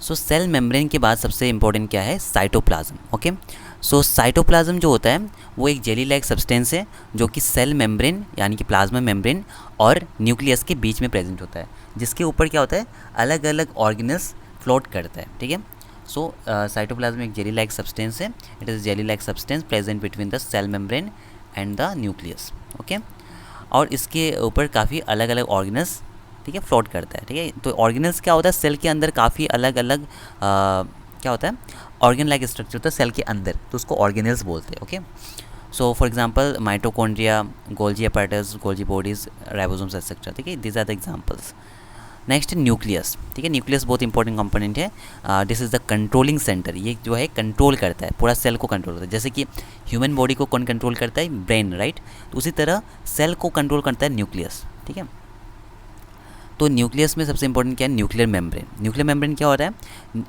सो cell membrane के बाद सबसे इंपॉर्टेंट क्या है, साइटोप्लाज्म। ओके, सो साइटोप्लाज्म जो होता है वो एक जेली लाइक सब्सटेंस है जो कि सेल मेम्ब्रेन यानी कि प्लाज्मा मेम्ब्रेन और न्यूक्लियस के बीच में प्रेजेंट होता है, जिसके ऊपर क्या होता है, अलग अलग ऑर्गेनल्स फ्लोट करता है। ठीक है, सो साइटोप्लाज्म एक जेली लाइक सब्सटेंस है, it is jelly like substance present between the cell membrane and the nucleus. Okay, और इसके ऊपर काफ़ी अलग अलग ऑर्गेनल्स, ठीक है, फ्लोट करता है। ठीक है, तो ऑर्गेनल्स क्या होता है, सेल के अंदर काफ़ी अलग अलग क्या होता है, ऑर्गन लाइक स्ट्रक्चर होता है सेल के अंदर, तो उसको ऑर्गेनल्स बोलते हैं। Okay, so for example mitochondria, Golgi apparatus, Golgi bodies, ribosomes etcetera. ठीक है, these are the examples. Next nucleus. ठीक है, न्यूक्लियस बहुत इंपॉर्टेंट कंपोनेंट है। This is the controlling centre, ये जो है कंट्रोल करता है, पूरा सेल को कंट्रोल करता है। जैसे कि ह्यूमन बॉडी को कौन कंट्रोल करता है, ब्रेन, राइट, तो उसी तरह सेल को कंट्रोल करता है न्यूक्लियस। ठीक है, तो न्यूक्लियस में सबसे इंपॉर्टेंट क्या है, न्यूक्लियर मेम्ब्रेन। न्यूक्लियर मेम्ब्रेन क्या होता है,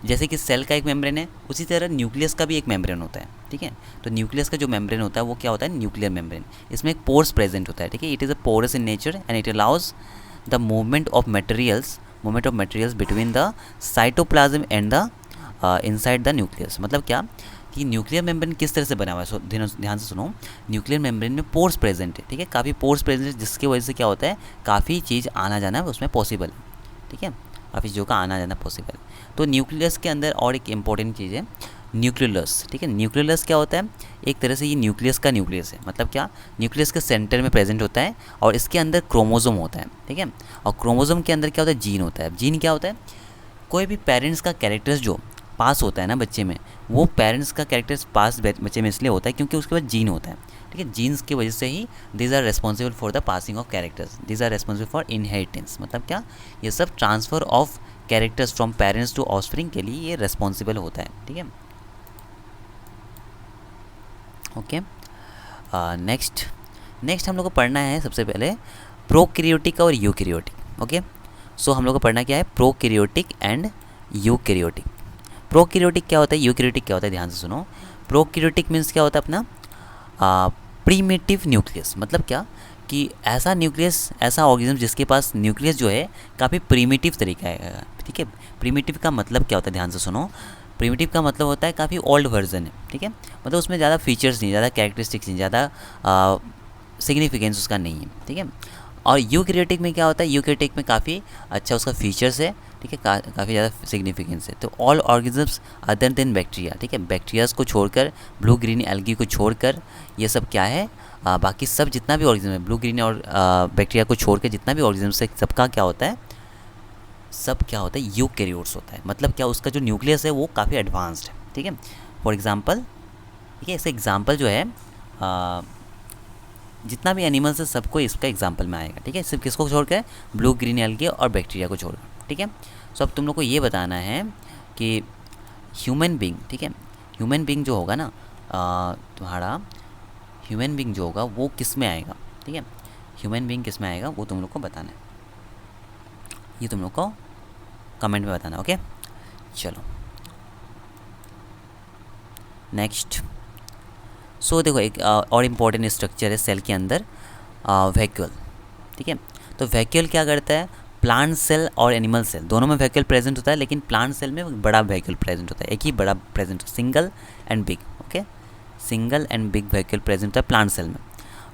जैसे कि सेल का एक मेम्ब्रेन है उसी तरह न्यूक्लियस का भी एक मेम्ब्रेन होता है। ठीक है, तो न्यूक्लियस का जो मेम्ब्रेन होता है वो क्या होता है, न्यूक्लियर मेम्ब्रेन। इसमें एक पोर्स प्रेजेंट होता है। ठीक है, it is a porous in nature and it allows the movement of materials between the cytoplasm and the inside the nucleus. मतलब क्या कि न्यूक्लियर मेम्ब्रेन किस तरह से बना हुआ है, ध्यान से सुनो। न्यूक्लियर मेम्ब्रेन में पोर्स प्रेजेंट है। ठीक है, काफ़ी पोर्स प्रेजेंट है, जिसकी वजह से क्या होता है, काफ़ी चीज़ आना जाना उसमें पॉसिबल है। ठीक है, काफ़ी चीज़ों का आना जाना पॉसिबल है। तो न्यूक्लियस के अंदर और एक इंपॉर्टेंट चीज़ है, न्यूक्लियस। ठीक है, न्यूक्लियस क्या होता है, एक तरह से ये न्यूक्लियस का न्यूक्लियस है। मतलब क्या, न्यूक्लियस के सेंटर में प्रेजेंट होता है और इसके अंदर क्रोमोसोम होता है। ठीक है, और क्रोमोसोम के अंदर क्या होता है, जीन होता है। जीन क्या होता है, कोई भी पेरेंट्स का कैरेक्टर्स जो पास होता है ना बच्चे में, वो पेरेंट्स का कैरेक्टर्स पास बच्चे में इसलिए होता है क्योंकि उसके पास जीन होता है। ठीक है, जीन्स की वजह से ही these are responsible for the passing of characters, these are responsible for inheritance. मतलब क्या, ये सब transfer of characters from parents to offspring के लिए ये रेस्पॉन्सिबल होता है। ठीक है, ओके, नेक्स्ट हम लोग को पढ़ना है सबसे पहले प्रोकैरियोटिक और यूकैरियोटिक। ओके, सो हम लोग को पढ़ना क्या है, प्रोकैरियोटिक एंड यूकैरियोटिक। प्रोकैरियोटिक क्या होता है, यूकैरियोटिक क्या होता है, ध्यान से सुनो। प्रोकैरियोटिक मीन्स क्या होता है अपना, प्रीमिटिव न्यूक्लियस। मतलब क्या कि ऐसा न्यूक्लियस, ऐसा ऑर्गेनिज्म जिसके पास न्यूक्लियस जो है काफ़ी प्रीमिटिव तरीका है। ठीक है, प्रीमिटिव का मतलब क्या होता है, ध्यान से सुनो। प्रीमिटिव का मतलब होता है काफ़ी ओल्ड वर्जन है। ठीक है, मतलब उसमें ज़्यादा फीचर्स नहीं, ज़्यादा कैरेक्टरिस्टिक्स नहीं, ज़्यादा सिग्निफिकेंस उसका नहीं है। ठीक है, और यूकैरियोटिक में क्या होता है, यूकैरियोटिक में काफ़ी अच्छा उसका फीचर्स है। ठीक है, काफ़ी ज़्यादा सिग्निफिकेंस है। तो all organisms other than bacteria, ठीक है, बैक्टीरियाज को छोड़कर, ब्लू ग्रीन एल्गी को छोड़कर, ये सब क्या है, बाकी सब जितना भी ऑर्गेनिज्म है, ब्लू ग्रीन और बैक्टीरिया को छोड़कर जितना भी ऑर्गेनिज्म है, सबका क्या होता है, सब क्या होता है, यूकैरियोट्स होता है। मतलब क्या, उसका जो न्यूक्लियस है वो काफ़ी एडवांस्ड है। ठीक है, फॉर एग्जांपल, ठीक है, इसका एग्जांपल जो है जितना भी एनिमल्स है सबको इसका एग्जांपल में आएगा। ठीक है, सिर्फ किसको छोड़कर, ब्लू ग्रीन एल्गी और बैक्टीरिया को छोड़कर। ठीक है, सो अब तुम लोग को ये बताना है कि ह्यूमन बीइंग, ठीक है, ह्यूमन बीइंग जो होगा ना, तुम्हारा ह्यूमन बीइंग जो होगा वो किस में आएगा। ठीक है, ह्यूमन बीइंग किस में आएगा वो तुम लोग को बताना है, ये तुम लोग को कमेंट में बताना। ओके, चलो नेक्स्ट। सो देखो, एक और इम्पॉर्टेंट स्ट्रक्चर है सेल के अंदर, वैक्यूल। ठीक है, तो वैक्यूल क्या करता है, प्लांट सेल और एनिमल सेल दोनों में वैक्यूल प्रेजेंट होता है, लेकिन प्लांट सेल में बड़ा वैक्यूल प्रेजेंट होता है, एक ही बड़ा present, single and big. Okay, single and big vacuole present होता है प्लांट सेल में।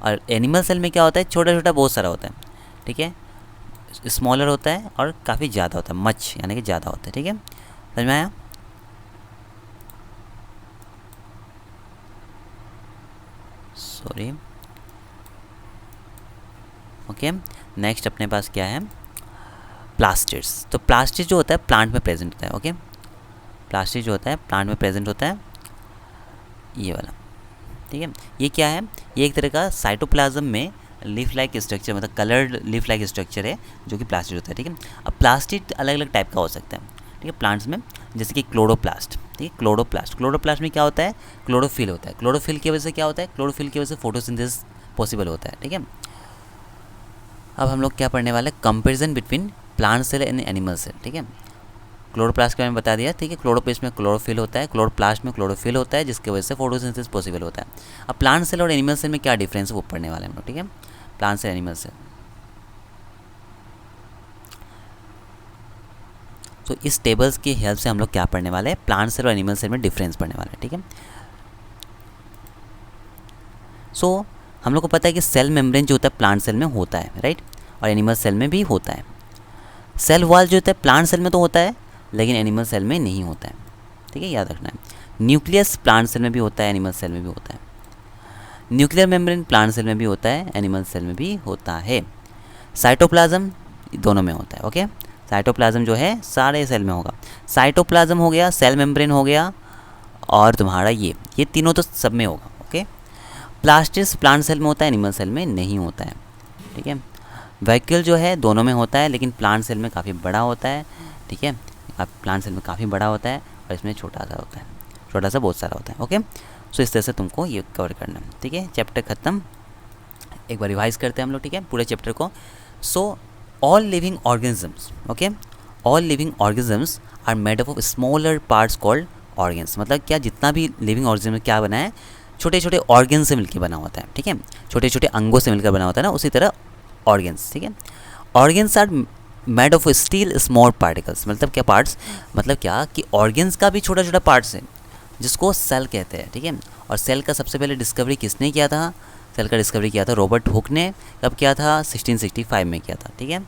और एनिमल सेल में क्या होता है, छोटा छोटा बहुत सारा होता है। ठीक है, स्मॉलर होता है और काफ़ी ज़्यादा होता है, मच यानी कि ज़्यादा होता है। ठीक है, समझ में आया। सॉरी, ओके, नेक्स्ट अपने पास क्या है, प्लास्टिड्स। तो प्लास्टिड जो होता है प्लांट में प्रेजेंट होता है। ओके, प्लास्टिड जो होता है प्लांट में प्रेजेंट होता है, ये वाला। ठीक है, ये क्या है, ये एक तरह का साइटोप्लाज्म में लीफ लाइक स्ट्रक्चर, मतलब कलर्ड लीफ लाइक स्ट्रक्चर है जो कि प्लास्टिड होता है। ठीक है, अब प्लास्टिड अलग अलग टाइप का हो सकता है। ठीक है, प्लांट्स में, जैसे कि क्लोरोप्लास्ट। ठीक है, क्लोरोप्लास्ट में क्या होता है, क्लोरोफिल होता है। क्लोरोफिल की वजह से क्या होता है, क्लोरोफिल की वजह से फोटोसिंथेसिस पॉसिबल होता है। ठीक है, अब हम लोग क्या पढ़ने वाले हैं, comparison between plant cell and animal cell. ठीक है, क्लोरोप्लास्ट के बारे में बता दिया। ठीक है, क्लोरोप्लास्ट में क्लोरोफिल होता है, क्लोरोप्लास्ट में क्लोरोफिल होता है, जिसकी वजह से फोटोसिंथेसिस पॉसिबल होता है। अब प्लांट सेल और एनिमल सेल में क्या डिफरेंस है वो पढ़ने वाले हैं हम लोग। ठीक है, प्लांट सेल, एनिमल सेल। तो इस टेबल्स की हेल्प से हम लोग क्या पढ़ने वाले हैं, प्लांट सेल और एनिमल सेल में डिफरेंस पढ़ने वाले हैं, ठीक है। सो हम लोग को पता है कि सेल मेम्ब्रेन जो होता है प्लांट सेल में होता है, राइट, और एनिमल सेल में भी होता है। सेल वॉल जो होता है प्लांट सेल में तो होता है लेकिन एनिमल सेल में नहीं होता है, ठीक है, याद रखना है। न्यूक्लियस प्लांट सेल में भी होता है, एनिमल सेल में भी होता है। न्यूक्लियर मेम्ब्रेन प्लांट सेल में भी होता है, एनिमल सेल में भी होता है। साइटोप्लाज्म दोनों में होता है, ओके। साइटोप्लाज्म जो है सारे सेल में होगा। साइटोप्लाज्म हो गया, सेल मेम्ब्रेन हो गया, और तुम्हारा ये तीनों तो सब में होगा, ओके। प्लास्टिस प्लांट सेल में होता है, एनिमल सेल में नहीं होता है, ठीक है। वैक्यूल जो है दोनों में होता है लेकिन प्लांट सेल में काफ़ी बड़ा होता है, ठीक है। प्लांट सेल में काफ़ी बड़ा होता है और इसमें छोटा सा होता है, छोटा सा बहुत सारा होता है, ओके। सो इस तरह से तुमको ये कवर करना है, ठीक है। चैप्टर ख़त्म, एक बार रिवाइज करते हैं हम लोग, ठीक है, पूरे चैप्टर को। So all living organisms, okay, all living organisms are made up of smaller parts called organs. मतलब क्या, जितना भी लिविंग ऑर्गेनिज्म क्या बना है, छोटे छोटे ऑर्गेन से मिलकर बना होता है, ठीक है, छोटे छोटे अंगों से मिलकर बना होता है ना, उसी तरह ऑर्गेन्स, ठीक है। Organs are made of still small particles. मतलब क्या पार्ट्स, मतलब क्या कि ऑर्गेन्स का भी छोटा छोटा पार्ट्स है जिसको सेल कहते हैं, ठीक है। और सेल का सबसे पहले डिस्कवरी किसने किया था, सेल का डिस्कवरी किया था रॉबर्ट हुक ने। कब किया था, 1665 में किया था, ठीक है,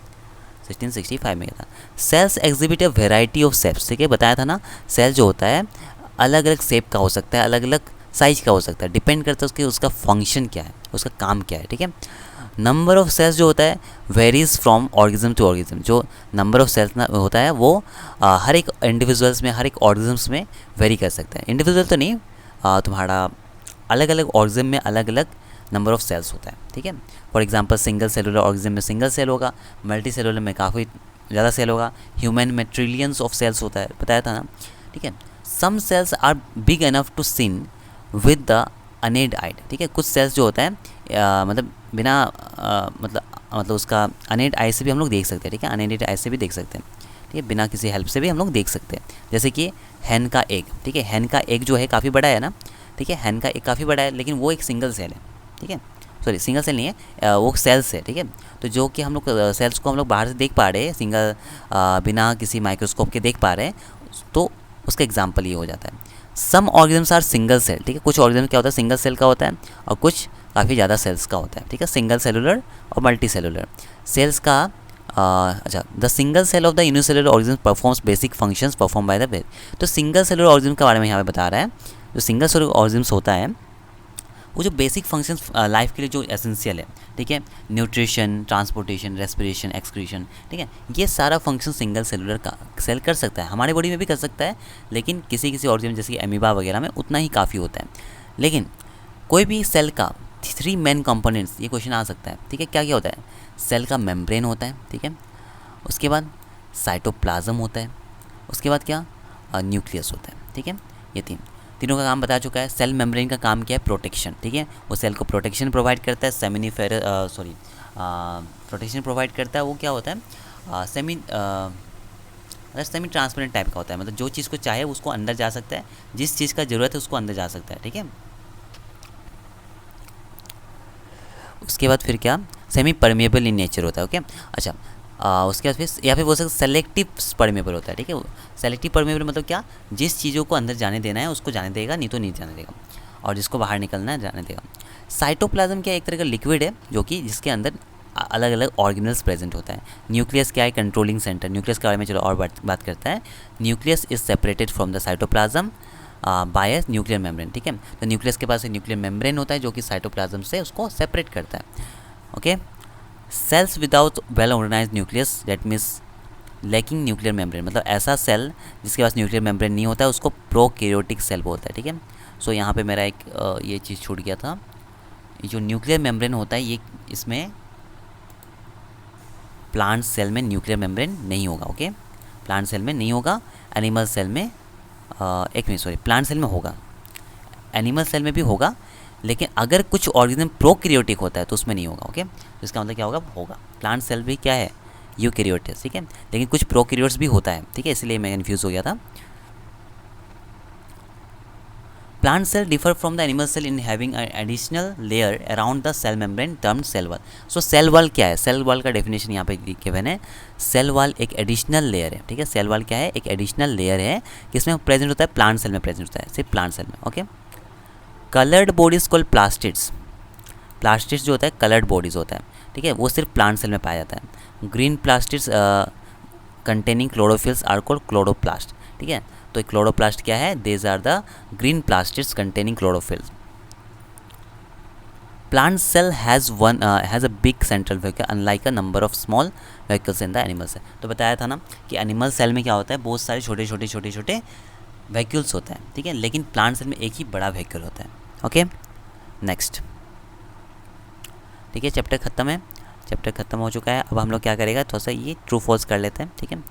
1665 में किया था। Cells exhibit a variety of shapes, ठीक है, बताया था ना, सेल जो होता है अलग अलग शेप का हो सकता है, अलग अलग साइज का हो सकता है, डिपेंड करता है उसका फंक्शन क्या है, उसका काम क्या है, ठीक है। नंबर ऑफ सेल्स जो होता है varies from organism to organism. जो नंबर ऑफ सेल्स होता है वो हर एक इंडिविजुअल्स में, हर एक ऑर्गेनिज्म्स में वेरी कर सकता है। इंडिविजुअल तो नहीं, तुम्हारा अलग अलग ऑर्गेनिज्म में अलग अलग नंबर ऑफ सेल्स होता है, ठीक है। For example single cellular organism में सिंगल सेल होगा, मल्टी सेलुलर में काफ़ी ज़्यादा सेल होगा, ह्यूमन में ट्रिलियंस ऑफ सेल्स होता है, बताया था ना, ठीक है। Some cells are big enough to seen with the unaided eye, ठीक है। कुछ सेल्स जो होता है मतलब बिना मतलब उसका अनेड आई से भी हम लोग देख सकते हैं, ठीक है, अनेडेड आई से भी देख सकते हैं, ठीक है, बिना किसी हेल्प से भी हम लोग देख सकते हैं। जैसे कि हैन का एग, ठीक है, हैन का एग जो है काफ़ी बड़ा है ना, ठीक है, हैन का एग काफ़ी बड़ा है लेकिन वो एक सिंगल सेल है, ठीक है, सॉरी सिंगल सेल नहीं है, वो सेल्स है, ठीक है। तो जो कि हम लोग सेल्स को हम लोग बाहर से देख पा रहे हैं, सिंगल बिना किसी माइक्रोस्कोप के देख पा रहे हैं, तो उसका एग्जाम्पल ये हो जाता है। सम ऑर्गेनिज्म्स आर सिंगल सेल, ठीक है, कुछ ऑर्गेनिज्म क्या होता है सिंगल सेल का होता है और कुछ काफ़ी ज़्यादा सेल्स का होता है, ठीक है, सिंगल सेलुलर और मल्टी सेलुलर सेल्स का। अच्छा, the single cell of the unicellular organism performs basic functions perform by the well. तो सिंगल सेलुलर ऑर्गेनिज्म के बारे में यहाँ पे बता रहा है, जो सिंगल सेलुलर ऑर्गेनिज्म होता है वो जो बेसिक फंक्शंस लाइफ के लिए जो एसेंशियल है, ठीक है, न्यूट्रिशन, ट्रांसपोर्टेशन, रेस्पिरेशन, एक्सक्रीशन, ठीक है, ये सारा फंक्शन सिंगल सेलुलर का सेल कर सकता है, हमारे बॉडी में भी कर सकता है, लेकिन किसी किसी ऑर्गेनिज्म जैसे कि एमीबा वगैरह में उतना ही काफ़ी होता है। लेकिन कोई भी सेल का 3 मेन कंपोनेंट्स, ये क्वेश्चन आ सकता है, ठीक है, क्या क्या होता है, सेल का मेम्ब्रेन होता है, ठीक है, उसके बाद साइटोप्लाज्म होता है, उसके बाद क्या, न्यूक्लियस होता है, ठीक है, ये तीनों का काम बता चुका है। सेल मेम्ब्रेन का काम क्या है, प्रोटेक्शन, ठीक है, वो सेल को प्रोटेक्शन प्रोवाइड करता है, प्रोटेक्शन प्रोवाइड करता है, वो क्या होता है, सेमी ट्रांसपेरेंट टाइप का होता है, मतलब जो चीज़ को चाहे उसको अंदर जा सकता है, जिस चीज़ का ज़रूरत है उसको अंदर जा सकता है, ठीक है। उसके बाद फिर क्या, सेमी परमेबल इन नेचर होता है, ओके। अच्छा, उसके बाद फिर या फिर बोल सकते सेलेक्टिव परमेबल होता है, ठीक है। सेलेक्टिव परमेबल मतलब क्या, जिस चीज़ों को अंदर जाने देना है उसको जाने देगा, नहीं तो नहीं जाने देगा, और जिसको बाहर निकलना है जाने देगा। साइटोप्लाज्म क्या एक तरह का लिक्विड है जो कि जिसके अंदर अलग अलग ऑर्गेनल्स प्रेजेंट होता है। न्यूक्लियस क्या है, कंट्रोलिंग सेंटर, न्यूक्लियस के बारे में चलो और बात करता है। Nucleus is separated from the cytoplasm by a nuclear membrane, ठीक है। तो न्यूक्लियस के पास एक न्यूक्लियर मेम्ब्रेन होता है जो कि साइटोप्लाज्म से उसको सेपरेट करता है, okay. Cells without well organised nucleus, that means lacking nuclear membrane, मतलब ऐसा सेल जिसके पास न्यूक्लियर मेम्ब्रेन नहीं होता है उसको प्रोकैरियोटिक सेल बोलता है, ठीक है। सो यहाँ पे मेरा एक ये चीज़ छूट गया था, ये जो न्यूक्लियर मेम्ब्रेन होता है ये इसमें प्लांट सेल में न्यूक्लियर मेम्ब्रेन नहीं होगा, ओके, प्लांट सेल में नहीं होगा, एनिमल सेल में एक मिनट सॉरी प्लांट सेल में होगा, एनिमल सेल में भी होगा, लेकिन अगर कुछ ऑर्गेनिज्म प्रोकैरियोटिक होता है तो उसमें नहीं होगा, ओके। तो इसका मतलब क्या होगा, प्लांट सेल भी क्या है, यूकैरियोट्स, ठीक है, लेकिन कुछ प्रोकैरियोट्स भी होता है, ठीक है, इसलिए मैं कन्फ्यूज़ हो गया था। Plant cell differ from the animal cell in having an additional layer around the cell membrane termed cell wall. So cell wall क्या है? सेल वॉल का डेफिनेशन यहाँ पे गिवन है। सेल वॉल एक एडिशनल लेयर है, ठीक है। सेल वॉल क्या है? एक एडिशनल लेयर है किसमें प्रेजेंट होता है? प्लांट सेल में प्रेजेंट होता है, सिर्फ प्लांट सेल में, okay. Coloured bodies called plastids. Plastids जो होता है कलर्ड बॉडीज होता है, ठीक है, वो सिर्फ प्लांट सेल में पाया जाता है। Green plastids containing chlorophylls are called chloroplast, ठीक है। तो क्लोरोप्लास्ट क्या है? These are the green plastids containing chlorophylls. Plant cell has a big central vacuole unlike a number of small vacuoles in the animal cell. तो बताया था ना कि एनिमल सेल में क्या होता है? बहुत सारे छोटे छोटे व्हीकल्स होते हैं, ठीक है, लेकिन प्लांट सेल में एक ही बड़ा व्हीकल होता है, ओके। नेक्स्ट, ठीक है, चैप्टर ख़त्म है, चैप्टर ख़त्म हो चुका है। अब हम लोग क्या करेगा, थोड़ा सा ये ट्रू फॉल्स कर लेते हैं, ठीक है।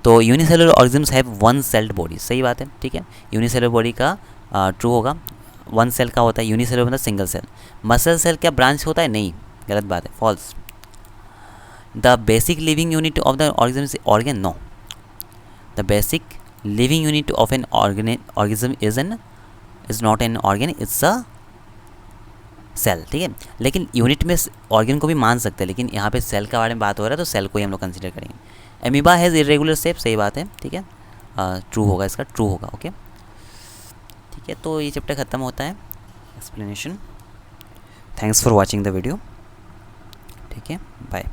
तो unicellular organisms have one celled body, सही बात है, ठीक है। यूनिसेलुलर बॉडी का ट्रू होगा। वन सेल का होता है, यूनिसेलुलर मतलब सिंगल सेल। मसल सेल क्या ब्रांच होता है? नहीं, गलत बात है, false. The basic living unit of the organism is organ, no. The basic living unit of an organism is not an organ, it's a cell, ठीक है। लेकिन यूनिट में ऑर्गन को भी मान सकते हैं, लेकिन यहाँ पे सेल का बारे में बात हो रहा है तो सेल को ही हम लोग कंसीडर करेंगे। एमीबा हैज़ इरेगुलर शेप, सही बात है, ठीक है, ट्रू होगा, इसका ट्रू होगा, ओके, ठीक है। तो ये चैप्टर ख़त्म होता है, explanation. Thanks for watching the video, ठीक है, बाय।